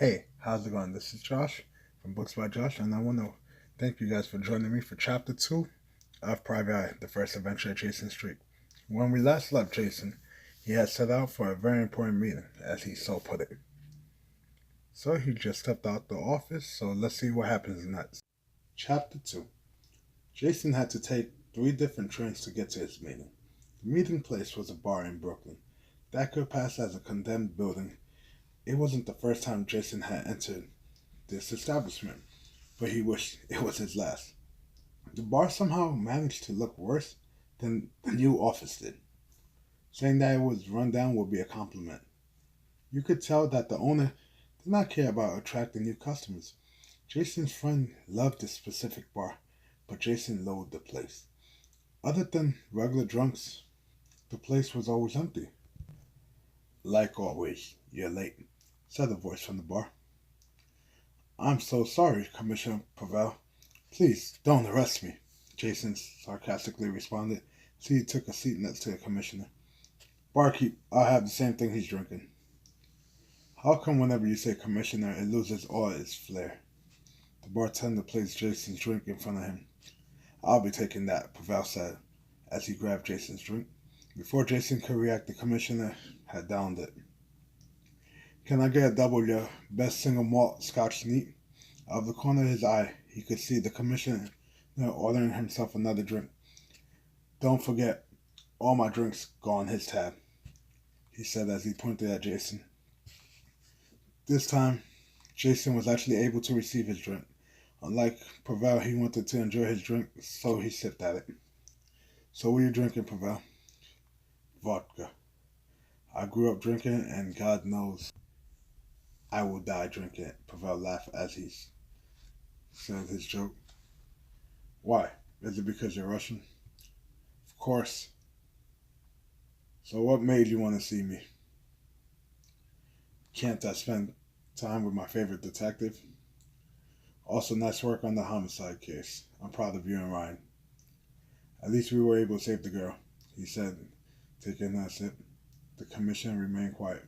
Hey, how's it going? This is Josh from Books by Josh, and I want to thank you guys for joining me for Chapter 2 of Private Eye, the first adventure at Jason's Street. When we last left Jason, he had set out for a very important meeting, as he so put it. So he just stepped out the office, so let's see what happens next. Chapter 2. Jason had to take 3 different trains to get to his meeting. The meeting place was a bar in Brooklyn that could pass as a condemned building. It wasn't the first time Jason had entered this establishment, but he wished it was his last. The bar somehow managed to look worse than the new office did. Saying that it was run down would be a compliment. You could tell that the owner did not care about attracting new customers. Jason's friend loved this specific bar, but Jason loathed the place. Other than regular drunks, the place was always empty. Like always, you're late, said a voice from the bar. I'm so sorry, Commissioner Pavel. Please don't arrest me, Jason sarcastically responded as he took a seat next to the commissioner. Barkeep, I'll have the same thing he's drinking. How come whenever you say commissioner, it loses all its flair? The bartender placed Jason's drink in front of him. I'll be taking that, Pavel said as he grabbed Jason's drink. Before Jason could react, the commissioner had downed it. Can I get a double your best single malt scotch neat? Out of the corner of his eye, he could see the commissioner ordering himself another drink. Don't forget, all my drinks go on his tab, he said as he pointed at Jason. This time, Jason was actually able to receive his drink. Unlike Pavel, he wanted to enjoy his drink, so he sipped at it. So what are you drinking, Pavel? Vodka. I grew up drinking, and God knows I will die drinking it, Pavel laughed as he said his joke. Why? Is it because you're Russian? Of course. So what made you want to see me? Can't I spend time with my favorite detective? Also, nice work on the homicide case. I'm proud of you and Ryan. At least we were able to save the girl, he said, taking a sip. The commissioner remained quiet.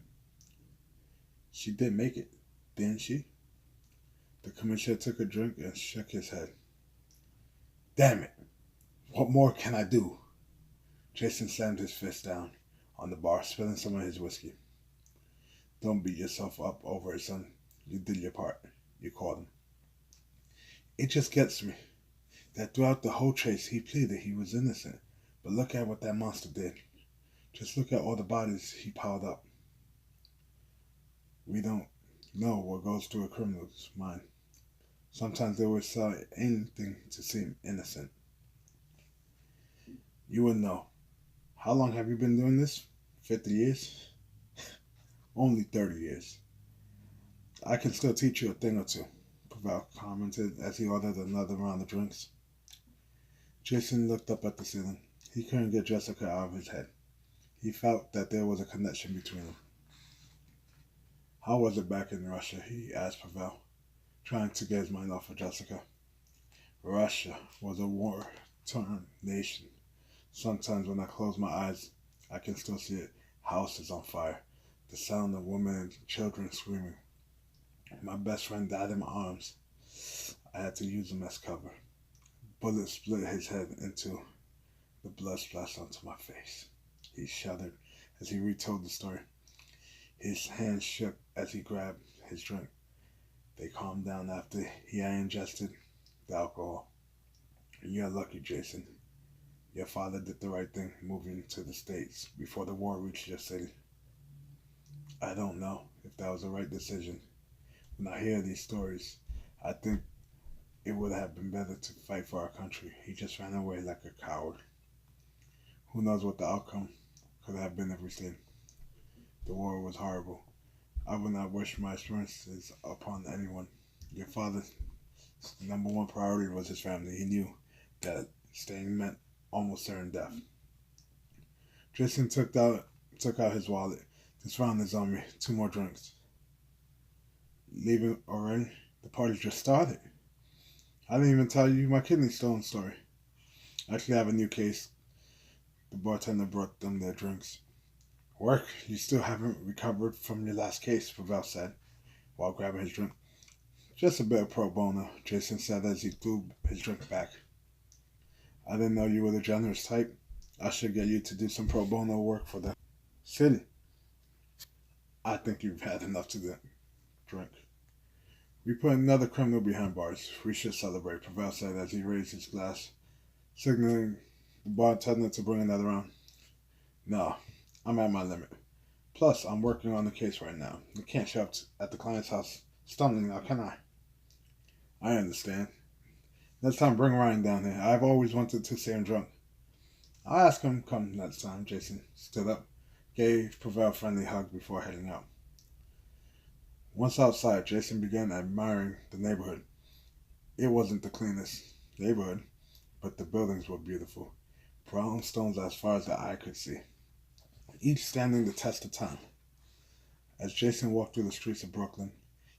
She did make it, didn't she? The commissioner took a drink and shook his head. Damn it! What more can I do? Jason slammed his fist down on the bar, spilling some of his whiskey. Don't beat yourself up over it, son. You did your part. You caught him. It just gets me that throughout the whole chase he pleaded he was innocent. But look at what that monster did. Just look at all the bodies he piled up. We don't know what goes through a criminal's mind. Sometimes they will sell anything to seem innocent. You would know. How long have you been doing this? 50 years? Only 30 years. I can still teach you a thing or two, Pavel commented as he ordered another round of drinks. Jason looked up at the ceiling. He couldn't get Jessica out of his head. He felt that there was a connection between them. How was it back in Russia? He asked Pavel, trying to get his mind off of Jessica. Russia was a war-torn nation. Sometimes when I close my eyes, I can still see it. Houses on fire. The sound of women and children screaming. My best friend died in my arms. I had to use him as cover. Bullet split his head into the blood splashed onto my face. He shuddered as he retold the story. His hands shook as he grabbed his drink. They calmed down after he had ingested the alcohol. You're lucky, Jason. Your father did the right thing moving to the States before the war reached your city. I don't know if that was the right decision. When I hear these stories, I think it would have been better to fight for our country. He just ran away like a coward. Who knows what the outcome could have been if we stayed. The war was horrible. I would not wish my experiences upon anyone. Your father's number one priority was his family. He knew that staying meant almost certain death. Jason took out his wallet. This round is on me. 2 more drinks. Leaving already? The party just started. I didn't even tell you my kidney stone story. I actually have a new case. The bartender brought them their drinks. Work? You still haven't recovered from your last case, Pavel said. while grabbing his drink. Just a bit of pro bono, Jason said as he threw his drink back. I didn't know you were the generous type. I should get you to do some pro bono work for the city. I think you've had enough to drink. We put another criminal behind bars. We should celebrate, Pavel said as he raised his glass, signaling the bartender to bring another round. No, I'm at my limit. Plus, I'm working on the case right now. You can't show up at the client's house stumbling now, can I? I understand. Next time, bring Ryan down here. I've always wanted to see him drunk. I'll ask him come next time. Jason stood up, gave Pavel a friendly hug before heading out. Once outside, Jason began admiring the neighborhood. It wasn't the cleanest neighborhood, but the buildings were beautiful. Brownstones as far as the eye could see, each standing the test of time. As Jason walked through the streets of Brooklyn,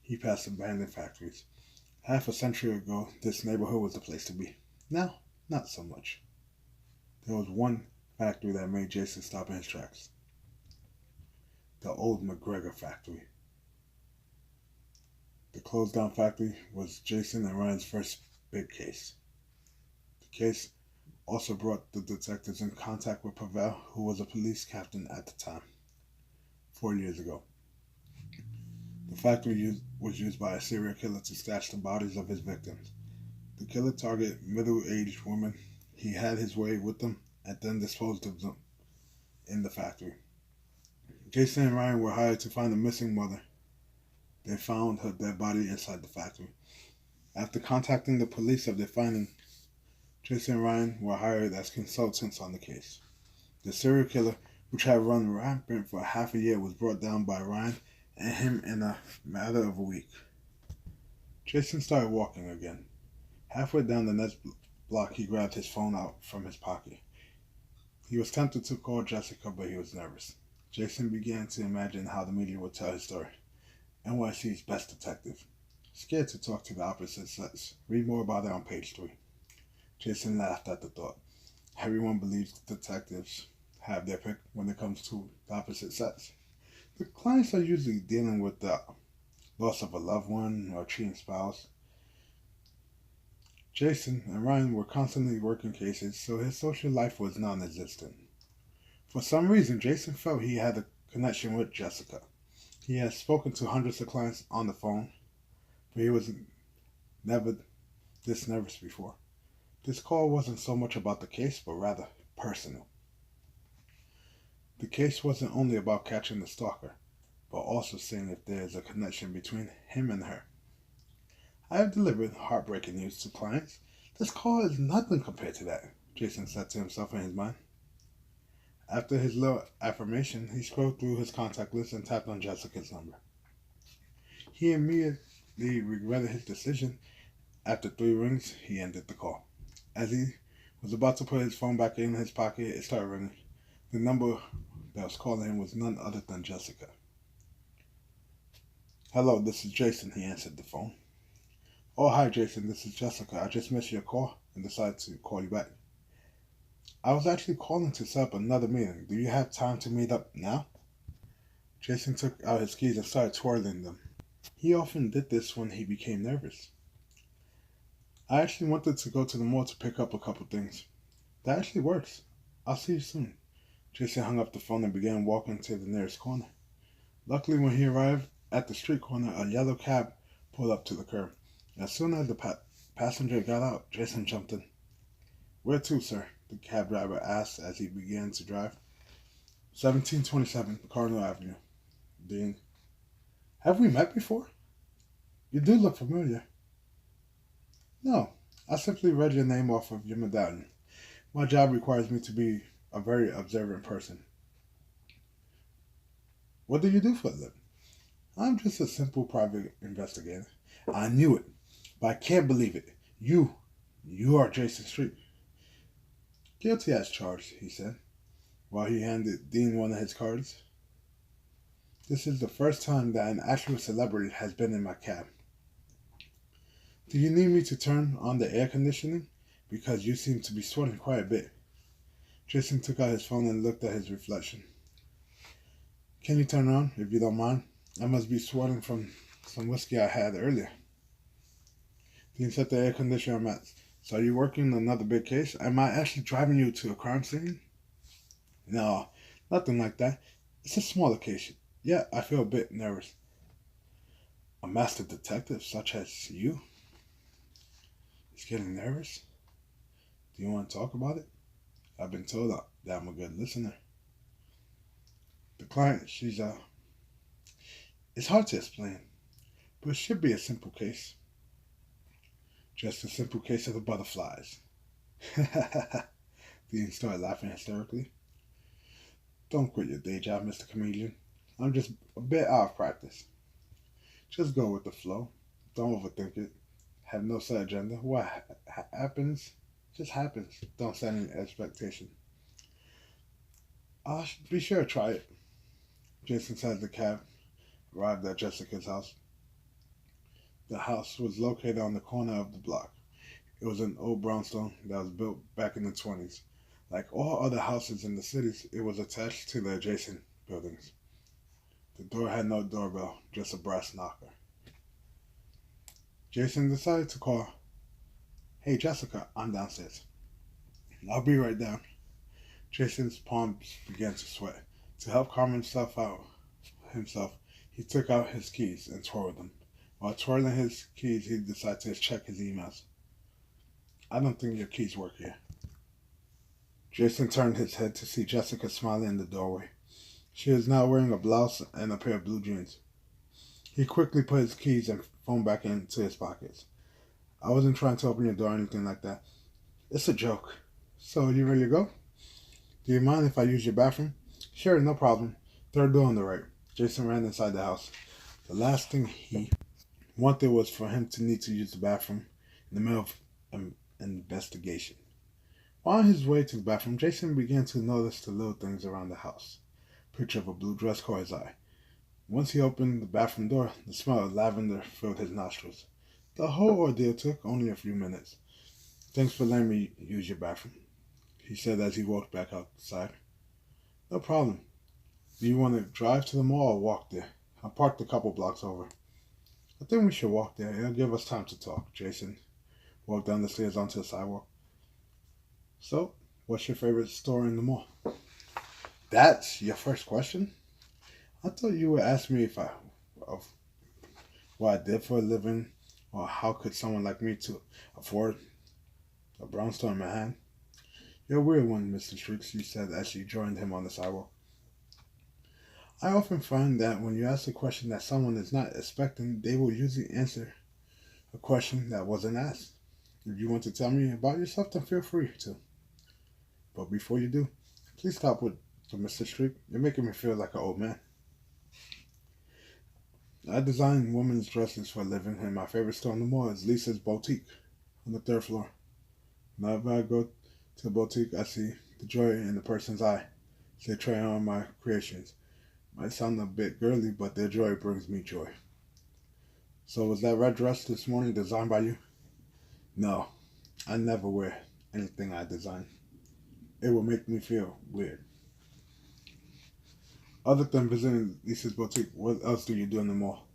he passed abandoned factories. Half a century ago, this neighborhood was the place to be. Now, not so much. There was one factory that made Jason stop in his tracks. The old McGregor factory. The closed down factory was Jason and Ryan's first big case. The case also brought the detectives in contact with Pavel, who was a police captain at the time, 4 years ago. The factory was used by a serial killer to stash the bodies of his victims. The killer targeted middle-aged women. He had his way with them and then disposed of them in the factory. Jason and Ryan were hired to find the missing mother. They found her dead body inside the factory. After contacting the police of their finding, Jason and Ryan were hired as consultants on the case. The serial killer, which had run rampant for half a year, was brought down by Ryan and him in a matter of a week. Jason started walking again. Halfway down the next block, he grabbed his phone out from his pocket. He was tempted to call Jessica, but he was nervous. Jason began to imagine how the media would tell his story. NYC's best detective. Scared to talk to the opposite sex. Read more about it on page 3. Jason laughed at the thought. Everyone believes detectives have their pick when it comes to the opposite sex. The clients are usually dealing with the loss of a loved one or a cheating spouse. Jason and Ryan were constantly working cases, so his social life was non-existent. For some reason, Jason felt he had a connection with Jessica. He had spoken to hundreds of clients on the phone, but he was never this nervous before. This call wasn't so much about the case, but rather personal. The case wasn't only about catching the stalker, but also seeing if there is a connection between him and her. I have delivered heartbreaking news to clients. This call is nothing compared to that, Jason said to himself in his mind. After his little affirmation, he scrolled through his contact list and tapped on Jessica's number. He immediately regretted his decision. After 3 rings, he ended the call. As he was about to put his phone back in his pocket, it started ringing. The number that was calling him was none other than Jessica. Hello, this is Jason, he answered the phone. Oh, hi Jason, this is Jessica. I just missed your call and decided to call you back. I was actually calling to set up another meeting. Do you have time to meet up now? Jason took out his keys and started twirling them. He often did this when he became nervous. I actually wanted to go to the mall to pick up a couple things. That actually works. I'll see you soon. Jason hung up the phone and began walking to the nearest corner. Luckily, when he arrived at the street corner, a yellow cab pulled up to the curb. As soon as the passenger got out, Jason jumped in. Where to, sir? The cab driver asked as he began to drive. 1727 Cardinal Avenue. Dean. Have we met before? You do look familiar. No, I simply read your name off of your medallion. My job requires me to be a very observant person. What do you do for a living? I'm just a simple private investigator. I knew it, but I can't believe it. You are Jason Street. Guilty as charged, he said, while he handed Dean one of his cards. This is the first time that an actual celebrity has been in my cab. Do you need me to turn on the air conditioning? Because you seem to be sweating quite a bit. Jason took out his phone and looked at his reflection. Can you turn on, if you don't mind? I must be sweating from some whiskey I had earlier. Dean set the air conditioner on max. So are you working on another big case? Am I actually driving you to a crime scene? No, nothing like that. It's a smaller case. Yeah, I feel a bit nervous. A master detective such as you is getting nervous? Do you want to talk about it? I've been told that I'm a good listener. The client, it's hard to explain, but it should be a simple case. Just a simple case of the butterflies. Dean started laughing hysterically. Don't quit your day job, Mr. Comedian. I'm just a bit out of practice. Just go with the flow. Don't overthink it. Have no set agenda. What happens, just happens. Don't set any expectation. I'll be sure to try it. Jason said the cab arrived at Jessica's house. The house was located on the corner of the block. It was an old brownstone that was built back in the 20s. Like all other houses in the cities, it was attached to the adjacent buildings. The door had no doorbell, just a brass knocker. Jason decided to call. Hey Jessica, I'm downstairs. I'll be right down. Jason's palms began to sweat. To help calm himself, he took out his keys and twirled them. While twirling his keys, he decided to check his emails. I don't think your keys work here. Jason turned his head to see Jessica smiling in the doorway. She is now wearing a blouse and a pair of blue jeans. He quickly put his keys and phone back into his pockets. I wasn't trying to open your door or anything like that. It's a joke. So, you ready to go? Do you mind if I use your bathroom? Sure, no problem. Third door on the right. Jason ran inside the house. The last thing he wanted was for him to need to use the bathroom in the middle of an investigation. While on his way to the bathroom, Jason began to notice the little things around the house. Picture of a blue dress caught his eye. Once he opened the bathroom door, the smell of lavender filled his nostrils. The whole ordeal took only a few minutes. Thanks for letting me use your bathroom, he said as he walked back outside. No problem. Do you want to drive to the mall or walk there? I parked a couple blocks over. I think we should walk there. It'll give us time to talk. Jason walked down the stairs onto the sidewalk. So, what's your favorite store in the mall? That's your first question? I thought you would ask me of what I did for a living, or how could someone like me to afford a brownstone in Manhattan. You're a weird one, Mr. Streaks, she said as she joined him on the sidewalk. I often find that when you ask a question that someone is not expecting, they will usually answer a question that wasn't asked. If you want to tell me about yourself, then feel free to. But before you do, please stop with Mr. Streak. You're making me feel like an old man. I design women's dresses for a living, and my favorite store in the mall is Lisa's Boutique on the third floor. Whenever I go to the boutique, I see the joy in the person's eye as they try on my creations. Might sound a bit girly, but their joy brings me joy. So was that red dress this morning designed by you? No, I never wear anything I design. It will make me feel weird. Other than visiting Lisa's Boutique, what else do you do in the mall?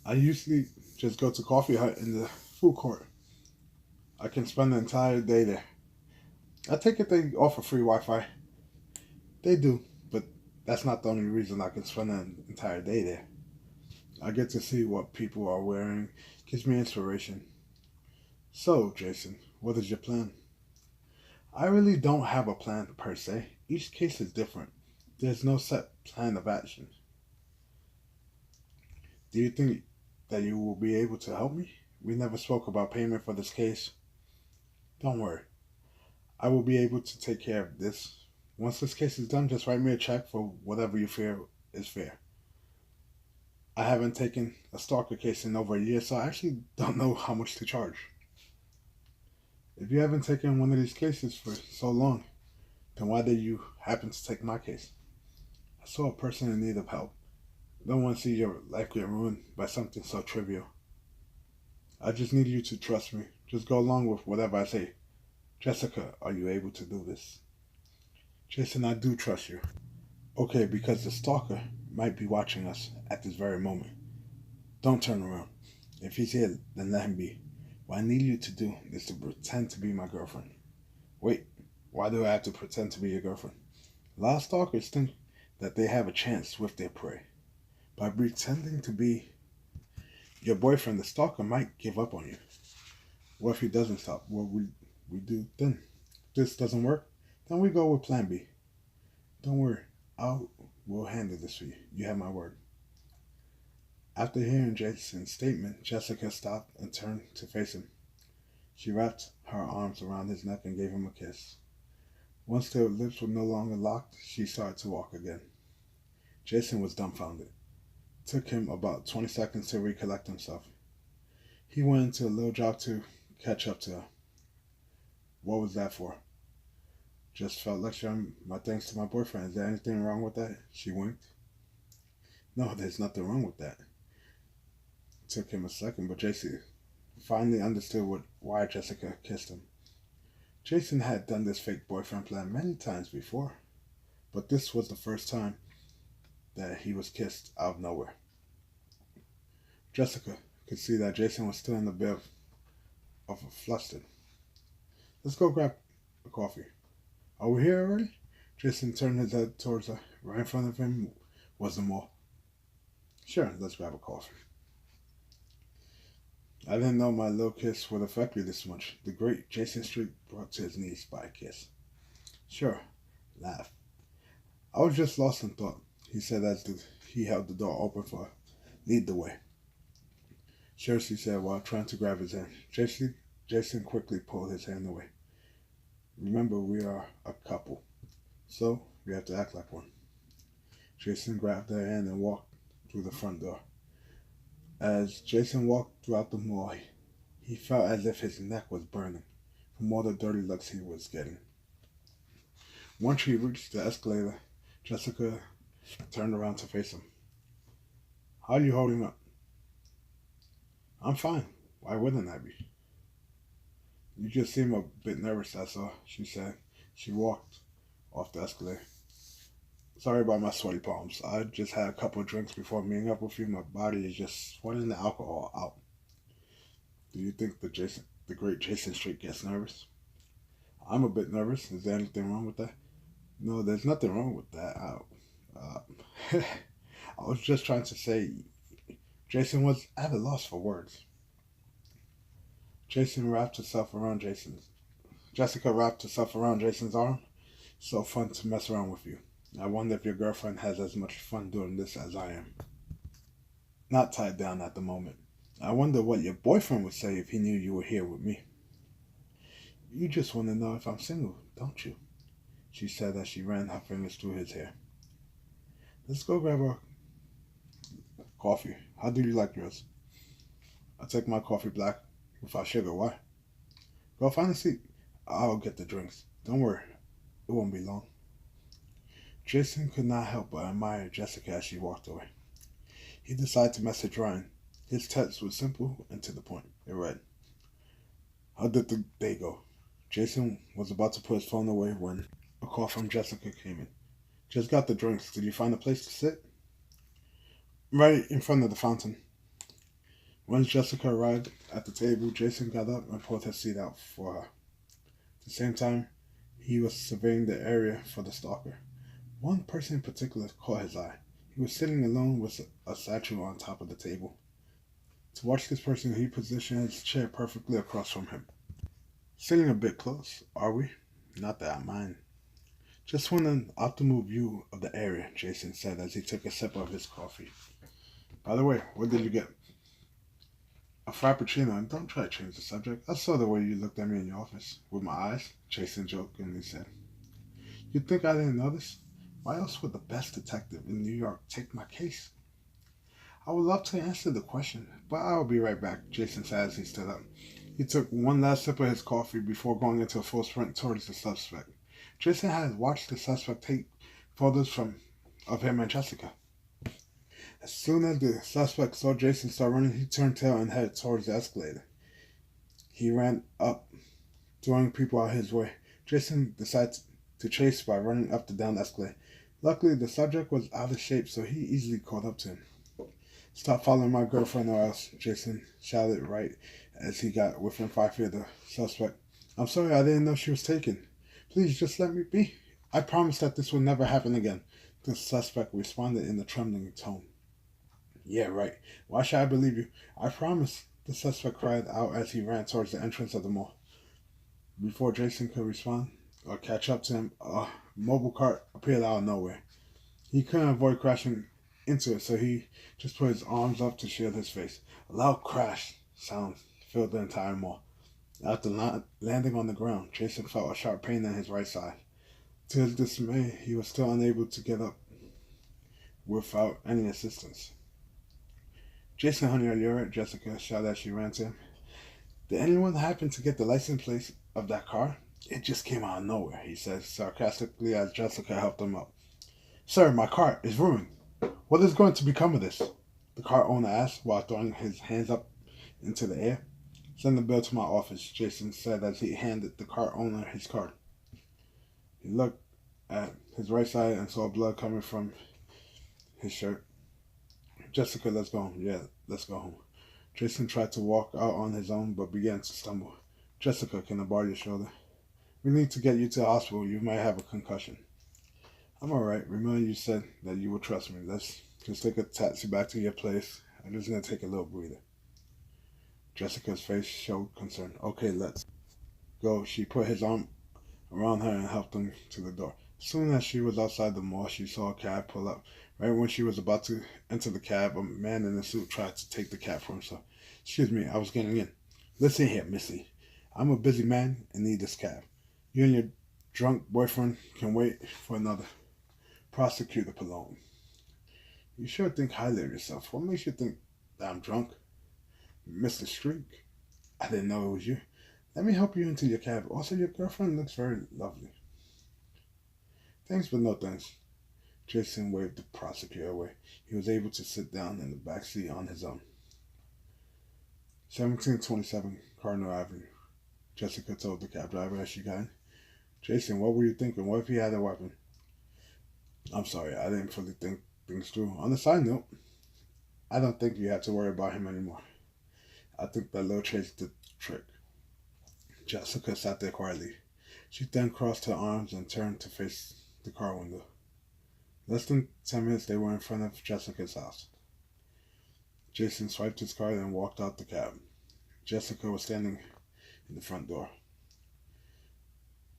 I usually just go to Coffee Hut in the food court. I can spend the entire day there. I take it they offer free Wi-Fi. They do, but that's not the only reason I can spend an entire day there. I get to see what people are wearing, gives me inspiration. So, Jason, what is your plan? I really don't have a plan per se. Each case is different. There's no set plan of action. Do you think that you will be able to help me? We never spoke about payment for this case. Don't worry. I will be able to take care of this. Once this case is done, just write me a check for whatever you feel is fair. I haven't taken a stalker case in over a year, so I actually don't know how much to charge. If you haven't taken one of these cases for so long, then why did you happen to take my case? I saw a person in need of help. I don't want to see your life get ruined by something so trivial. I just need you to trust me. Just go along with whatever I say. Jessica, are you able to do this? Jason, I do trust you. Okay, because the stalker might be watching us at this very moment. Don't turn around. If he's here, then let him be. What I need you to do is to pretend to be my girlfriend. Wait, why do I have to pretend to be your girlfriend? A lot of stalkers think that they have a chance with their prey. By pretending to be your boyfriend, the stalker might give up on you. What if he doesn't stop? What we do then? If this doesn't work, then we go with plan B. Don't worry, we'll handle this for you. You have my word. After hearing Jason's statement, Jessica stopped and turned to face him. She wrapped her arms around his neck and gave him a kiss. Once their lips were no longer locked, she started to walk again. Jason was dumbfounded. It took him about 20 seconds to recollect himself. He went into a little jog to catch up to her. What was that for? Just felt like sharing my thanks to my boyfriend. Is there anything wrong with that? She winked. No, there's nothing wrong with that. It took him a second, but Jason finally understood why Jessica kissed him. Jason had done this fake boyfriend plan many times before, but this was the first time that he was kissed out of nowhere. Jessica could see that Jason was still in a bit of a flustered. Let's go grab a coffee. Are we here already? Jason turned his head towards her. Right in front of him was the mall. Sure, let's grab a coffee. I didn't know my little kiss would affect you this much. The great Jason Street brought to his knees by a kiss. Sure, laugh. I was just lost in thought, he said as he held the door open for her. Lead the way. Sure, she said while trying to grab his hand. Jason quickly pulled his hand away. Remember, we are a couple, so we have to act like one. Jason grabbed her hand and walked through the front door. As Jason walked throughout the mall, he felt as if his neck was burning from all the dirty looks he was getting. Once he reached the escalator, Jessica turned around to face him. How are you holding up? I'm fine. Why wouldn't I be? You just seem a bit nervous, that's all, she said. She walked off the escalator. Sorry about my sweaty palms. I just had a couple of drinks before meeting up with you. My body is just sweating the alcohol out. Do you think the great Jason Street gets nervous? I'm a bit nervous. Is there anything wrong with that? No, there's nothing wrong with that. I was just trying to say, Jason was at a loss for words. Jessica wrapped herself around Jason's arm. So fun to mess around with you. I wonder if your girlfriend has as much fun doing this as I am. Not tied down at the moment. I wonder what your boyfriend would say if he knew you were here with me. You just want to know if I'm single, don't you? She said as she ran her fingers through his hair. Let's go grab a coffee. How do you like yours? I take my coffee black without sugar. Why? Go find a seat. I'll get the drinks. Don't worry. It won't be long. Jason could not help but admire Jessica as she walked away. He decided to message Ryan. His text was simple and to the point. It read, how did the day go? Jason was about to put his phone away when a call from Jessica came in. Just got the drinks. Did you find a place to sit? Right in front of the fountain. Once Jessica arrived at the table, Jason got up and pulled his seat out for her. At the same time, he was surveying the area for the stalker. One person in particular caught his eye. He was sitting alone with a satchel on top of the table. To watch this person, he positioned his chair perfectly across from him. Sitting a bit close, are we? Not that I mind. Just want an optimal view of the area, Jason said as he took a sip of his coffee. By the way, what did you get? A frappuccino, and don't try to change the subject. I saw the way you looked at me in your office. With my eyes, Jason jokingly said. You'd think I didn't notice? Why else would the best detective in New York take my case? I would love to answer the question, but I'll be right back, Jason said as he stood up. He took one last sip of his coffee before going into a full sprint towards the suspect. Jason had watched the suspect take photos of him and Jessica. As soon as the suspect saw Jason start running, he turned tail and headed towards the escalator. He ran up, throwing people out his way. Jason decided to chase by running up the down escalator. Luckily, the subject was out of shape, so he easily caught up to him. Stop following my girlfriend or else, Jason shouted right as he got within 5 feet of the suspect. I'm sorry, I didn't know she was taken. Please just let me be. I promise that this will never happen again. The suspect responded in a trembling tone. Yeah, right. Why should I believe you? I promise, the suspect cried out as he ran towards the entrance of the mall. Before Jason could respond or catch up to him, a mobile cart appeared out of nowhere. He couldn't avoid crashing into it, so he just put his arms up to shield his face. A loud crash sound filled the entire mall. After landing on the ground, Jason felt a sharp pain in his right side. To his dismay, he was still unable to get up without any assistance. Jason, honey, are you alright? Jessica shouted as she ran to him. Did anyone happen to get the license plate of that car? It just came out of nowhere, he said sarcastically as Jessica helped him up. Sir, my car is ruined. What is going to become of this? The car owner asked while throwing his hands up into the air. Send the bill to my office, Jason said as he handed the car owner his card. He looked at his right side and saw blood coming from his shirt. Jessica, let's go home. Yeah, let's go home. Jason tried to walk out on his own but began to stumble. Jessica, can I borrow your shoulder? We need to get you to the hospital. You might have a concussion. I'm alright. Remember you said that you would trust me. Let's just take a taxi back to your place. I'm just going to take a little breather. Jessica's face showed concern. Okay, let's go. She put his arm around her and helped him to the door. As soon as she was outside the mall, she saw a cab pull up. Right when she was about to enter the cab, a man in a suit tried to take the cab from himself. Excuse me, I was getting in. Listen here, Missy. I'm a busy man and need this cab. You and your drunk boyfriend can wait for another prosecutor alone. You sure think highly of yourself. What makes you think that I'm drunk? Mr. Streak, I didn't know it was you. Let me help you into your cab. Also, your girlfriend looks very lovely. Thanks, but no thanks. Jason waved the prosecutor away. He was able to sit down in the back seat on his own. 1727 Cardinal Avenue. Jessica told the cab driver as she got in. Jason, what were you thinking? What if he had a weapon? I'm sorry, I didn't fully think things through. On the side note, I don't think you have to worry about him anymore. I think that little Chase did the trick. Jessica sat there quietly. She then crossed her arms and turned to face the car window. Less than 10 minutes, they were in front of Jessica's house. Jason swiped his card and walked out the cab. Jessica was standing in the front door.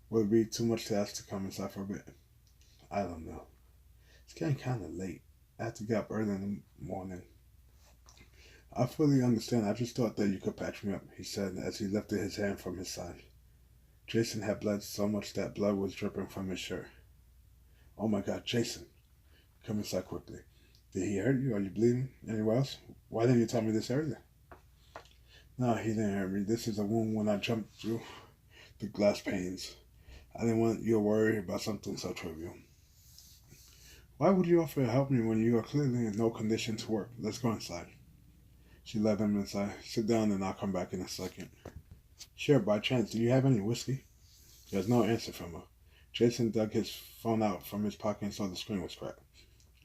Would it be too much to ask to come inside for a bit? I don't know. It's getting kind of late. I have to get up early in the morning. I fully understand. I just thought that you could patch me up, he said as he lifted his hand from his side. Jason had bled so much that blood was dripping from his shirt. Oh my God, Jason. Come inside quickly. Did he hurt you? Are you bleeding? Anywhere else? Why didn't you tell me this earlier? No, he didn't hurt me. This is a wound when I jumped through the glass panes. I didn't want you to worry about something so trivial. Why would you offer to help me when you are clearly in no condition to work? Let's go inside. She led him inside. Sit down and I'll come back in a second. Sure, by chance, do you have any whiskey? There's no answer from her. Jason dug his phone out from his pocket and saw the screen was cracked.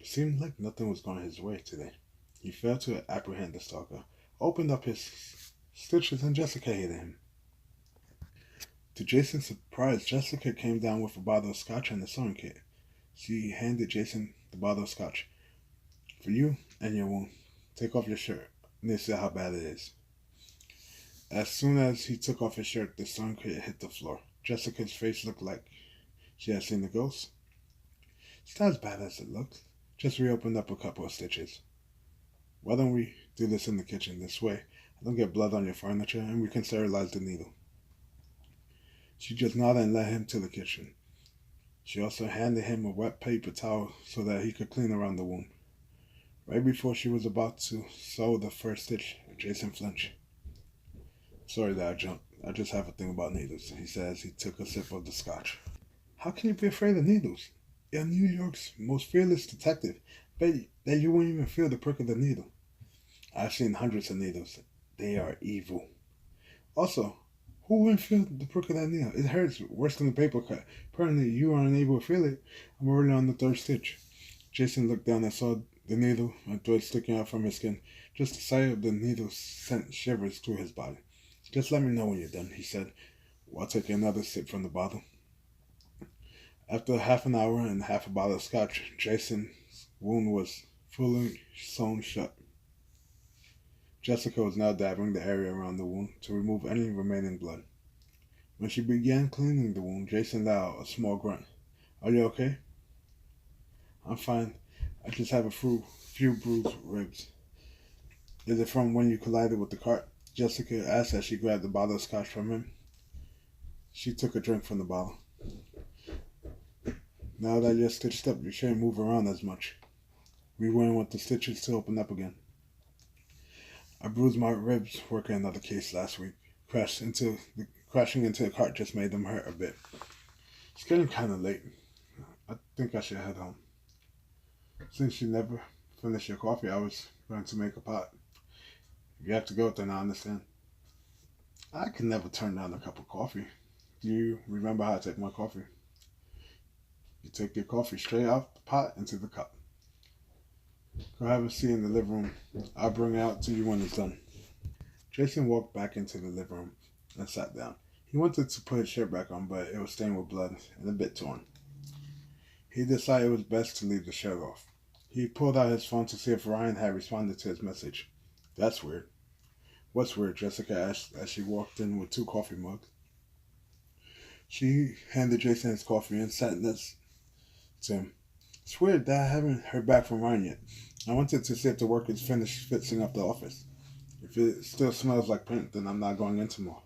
It seemed like nothing was going his way today. He failed to apprehend the stalker, opened up his stitches, and Jessica hated him. To Jason's surprise, Jessica came down with a bottle of scotch and a sewing kit. She handed Jason the bottle of scotch. For you and your wound. Take off your shirt. They see how bad it is. As soon as he took off his shirt, the sewing kit hit the floor. Jessica's face looked like she had seen a ghost. It's not as bad as it looked. Just reopened up a couple of stitches. Why don't we do this in the kitchen? This way, I don't get blood on your furniture, and we can sterilize the needle. She just nodded and led him to the kitchen. She also handed him a wet paper towel so that he could clean around the wound. Right before she was about to sew the first stitch, Jason flinched. Sorry that I jumped. I just have a thing about needles, he said as he took a sip of the scotch. How can you be afraid of needles? You're New York's most fearless detective. Bet that you won't even feel the prick of the needle. I've seen hundreds of needles. They are evil. Also, who wouldn't feel the prick of that needle? It hurts worse than the paper cut. Apparently, you are unable to feel it. I'm already on the third stitch. Jason looked down and saw the needle and thread sticking out from his skin. Just the sight of the needle sent shivers through his body. Just let me know when you're done, he said, while taking another sip from the bottle. After half an hour and half a bottle of scotch, Jason's wound was fully sewn shut. Jessica was now dabbing the area around the wound to remove any remaining blood. When she began cleaning the wound, Jason let out a small grunt. Are you okay? I'm fine. I just have a few bruised ribs. Is it from when you collided with the cart? Jessica asked as she grabbed the bottle of scotch from him. She took a drink from the bottle. Now that you're stitched up, you shouldn't move around as much. We wouldn't want the stitches to open up again. I bruised my ribs working another case last week. Crashing into the cart just made them hurt a bit. It's getting kind of late. I think I should head home. Since you never finished your coffee, I was going to make a pot. If you have to go, then I understand. I can never turn down a cup of coffee. Do you remember how I take my coffee? You take your coffee straight out the pot into the cup. Go have a seat in the living room. I'll bring it out to you when it's done. Jason walked back into the living room and sat down. He wanted to put his shirt back on, but it was stained with blood and a bit torn. He decided it was best to leave the shirt off. He pulled out his phone to see if Ryan had responded to his message. That's weird. What's weird? Jessica asked as she walked in with 2 coffee mugs. She handed Jason his coffee and sat next to him. It's weird that I haven't heard back from Ryan yet. I wanted to see if the workers finished fixing up the office. If it still smells like paint, then I'm not going in tomorrow.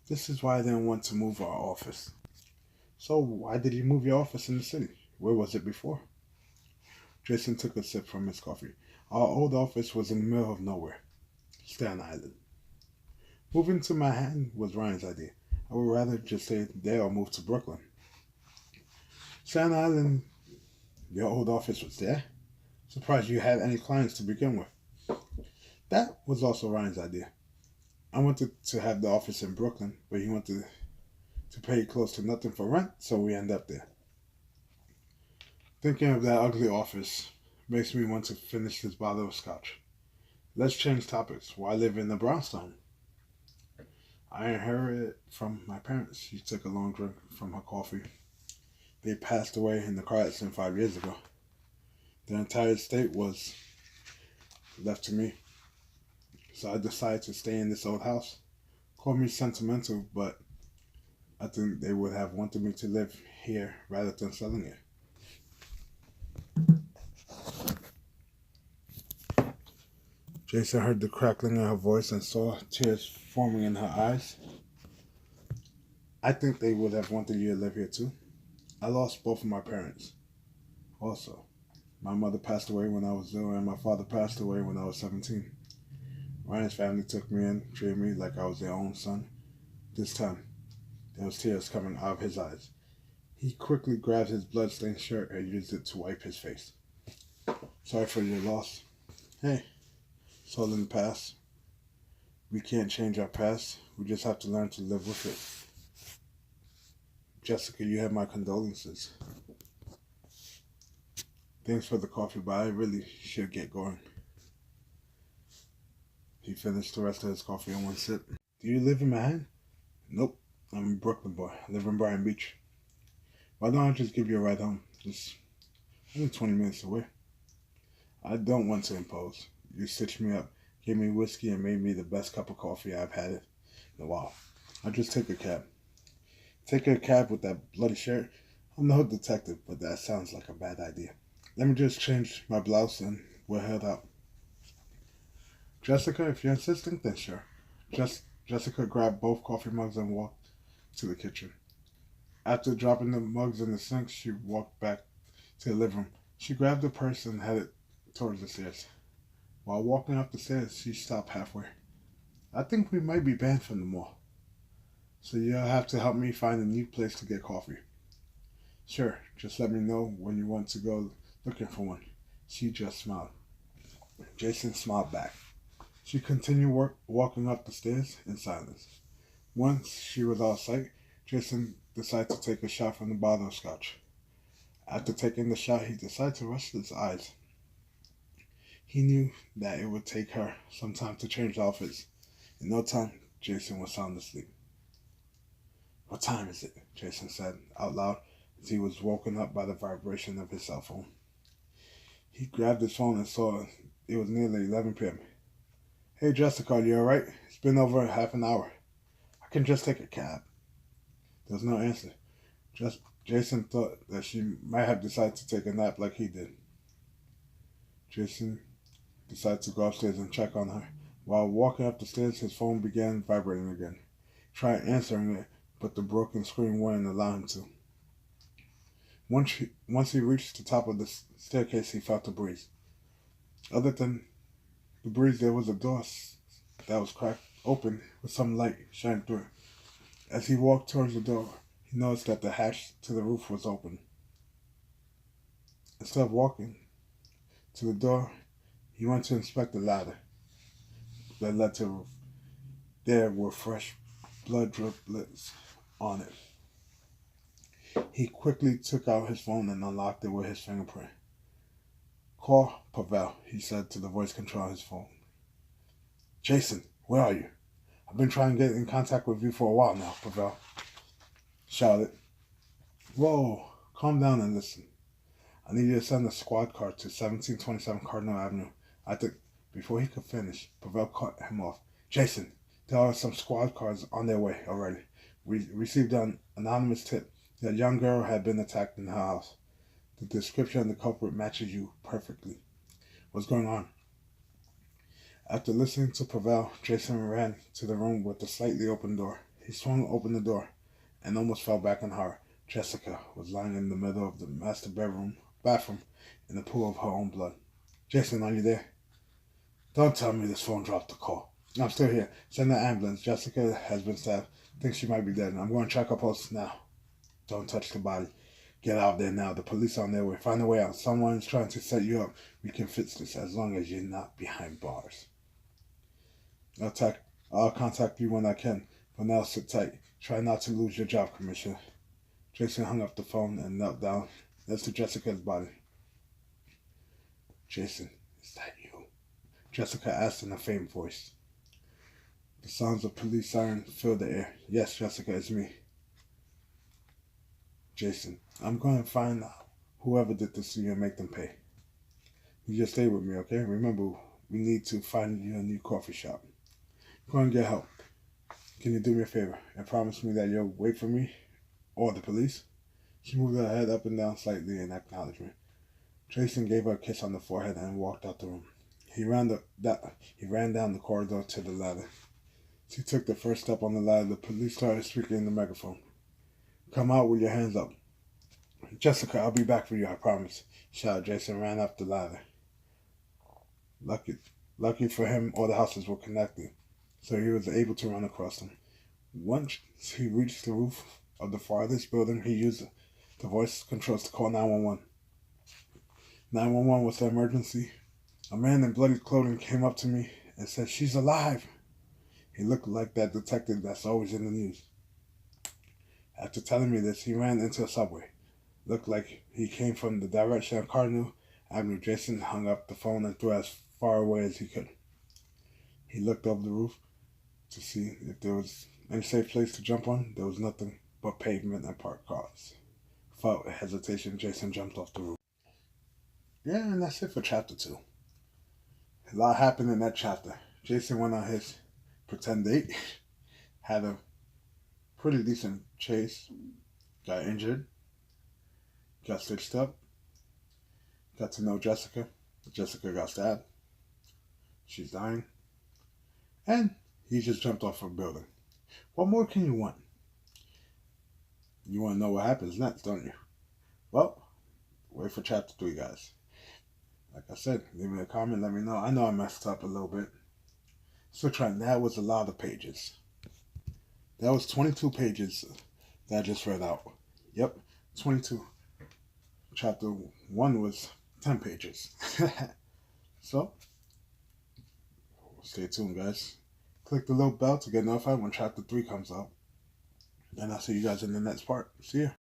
This is why I didn't want to move our office. So why did you move your office in the city? Where was it before? Jason took a sip from his coffee. Our old office was in the middle of nowhere. Staten Island. Moving to Manhattan was Ryan's idea. I would rather just stay there or move to Brooklyn. Staten Island, your old office was there? Surprised you had any clients to begin with. That was also Ryan's idea. I wanted to have the office in Brooklyn, but he wanted to pay close to nothing for rent, so we end up there. Thinking of that ugly office makes me want to finish this bottle of scotch. Let's change topics. Why live in the brownstone? I inherited it from my parents. She took a long drink from her coffee. They passed away in the car accident 5 years ago. The entire estate was left to me. So I decided to stay in this old house. Call me sentimental, but I think they would have wanted me to live here rather than selling it. Jason heard the crackling in her voice and saw tears forming in her eyes. I think they would have wanted you to live here too. I lost both of my parents. Also, my mother passed away when I was 0 and my father passed away when I was 17. Ryan's family took me in, treated me like I was their own son. This time, there was tears coming out of his eyes. He quickly grabbed his blood-stained shirt and used it to wipe his face. Sorry for your loss. Hey, it's all in the past. We can't change our past. We just have to learn to live with it. Jessica, you have my condolences. Thanks for the coffee, but I really should get going. He finished the rest of his coffee in one sip. Do you live in Manhattan? Nope. I'm a Brooklyn boy. I live in Brighton Beach. Why don't I just give you a ride home? Just only 20 minutes away. I don't want to impose. You stitched me up, gave me whiskey, and made me the best cup of coffee I've had in a while. I'll just take a cab. Take a cab with that bloody shirt? I'm no detective, but that sounds like a bad idea. Let me just change my blouse and we'll head out. Jessica, if you're insisting, then sure. Jessica grabbed both coffee mugs and walked to the kitchen. After dropping the mugs in the sink, she walked back to the living room. She grabbed the purse and headed towards the stairs. While walking up the stairs, she stopped halfway. I think we might be banned from the mall. So you'll have to help me find a new place to get coffee. Sure, just let me know when you want to go looking for one. She just smiled. Jason smiled back. She continued walking up the stairs in silence. Once she was out of sight, Jason decided to take a shot from the bottle of scotch. After taking the shot, he decided to rest his eyes. He knew that it would take her some time to change outfits. In no time, Jason was sound asleep. "What time is it?" Jason said out loud as he was woken up by the vibration of his cell phone. He grabbed his phone and saw it was nearly 11 p.m. "Hey, Jessica, are you alright? It's been over half an hour. I can just take a cab." There was no answer. Jason thought that she might have decided to take a nap like he did. Jason decided to go upstairs and check on her. While walking up the stairs, his phone began vibrating again. He tried answering it, but the broken screen wouldn't allow him to. Once he reached the top of the staircase, he felt a breeze. Other than the breeze, there was a door that was cracked open with some light shining through it. As he walked towards the door, he noticed that the hatch to the roof was open. Instead of walking to the door, he went to inspect the ladder that led to the roof. There were fresh blood driplets on it. He quickly took out his phone and unlocked it with his fingerprint. "Call Pavel," he said to the voice control on his phone. "Jason, where are you? I've been trying to get in contact with you for a while now," Pavel shouted. "Whoa, calm down and listen. I need you to send a squad car to 1727 Cardinal Avenue." I think before he could finish, Pavel cut him off. "Jason, there are some squad cars on their way already. We received an anonymous tip that a young girl had been attacked in her house. The description of the culprit matches you perfectly. What's going on?" After listening to Pavel, Jason ran to the room with the slightly open door. He swung open the door and almost fell back in horror. Jessica was lying in the middle of the master bathroom in a pool of her own blood. "Jason, are you there?" "Don't tell me this phone dropped the call." "I'm still here. Send the ambulance. Jessica has been stabbed. I think she might be dead. I'm going to check her pulse now." "Don't touch the body. Get out there now. The police are on their way. Find a way out. Someone's trying to set you up. We can fix this as long as you're not behind bars." I'll contact you when I can. For now, sit tight. Try not to lose your job, Commissioner." Jason hung up the phone and knelt down next to Jessica's body. "Jason, is that you?" Jessica asked in a faint voice. The sounds of police sirens filled the air. "Yes, Jessica, it's me." "Jason, I'm going to find out whoever did this to you and make them pay. You just stay with me, okay? Remember, we need to find you a new coffee shop. Go and get help. Can you do me a favor and promise me that you'll wait for me or the police?" She moved her head up and down slightly in acknowledgement. Jason gave her a kiss on the forehead and walked out the room. He ran down the corridor to the ladder. As he took the first step on the ladder, the police started speaking in the megaphone. "Come out with your hands up." "Jessica, I'll be back for you, I promise," shouted Jason, ran up the ladder. Lucky for him, all the houses were connected, so he was able to run across them. Once he reached the roof of the farthest building, he used the voice controls to call 911. 911 was the emergency. A man in bloody clothing came up to me and said, "She's alive." He looked like that detective that's always in the news. After telling me this, he ran into a subway. Looked like he came from the direction of Cardinal Avenue. Jason hung up the phone and threw as far away as he could. He looked over the roof to see if there was any safe place to jump on. There was nothing but pavement and parked cars. Without hesitation, Jason jumped off the roof. Yeah, and that's it for chapter 2. A lot happened in that chapter. Jason went on his pretend date, had a pretty decent chase, got injured, got stitched up, got to know Jessica. Jessica got stabbed. She's dying. And he just jumped off a building. What more can you want? You want to know what happens next, don't you? Well, wait for chapter 3, guys. Like I said, leave me a comment, let me know. I know I messed up a little bit. So that was a lot of pages. That was 22 pages that I just read out. Yep, 22. Chapter 1 was 10 pages. So, stay tuned, guys. Click the little bell to get notified when chapter 3 comes out. And I'll see you guys in the next part. See ya.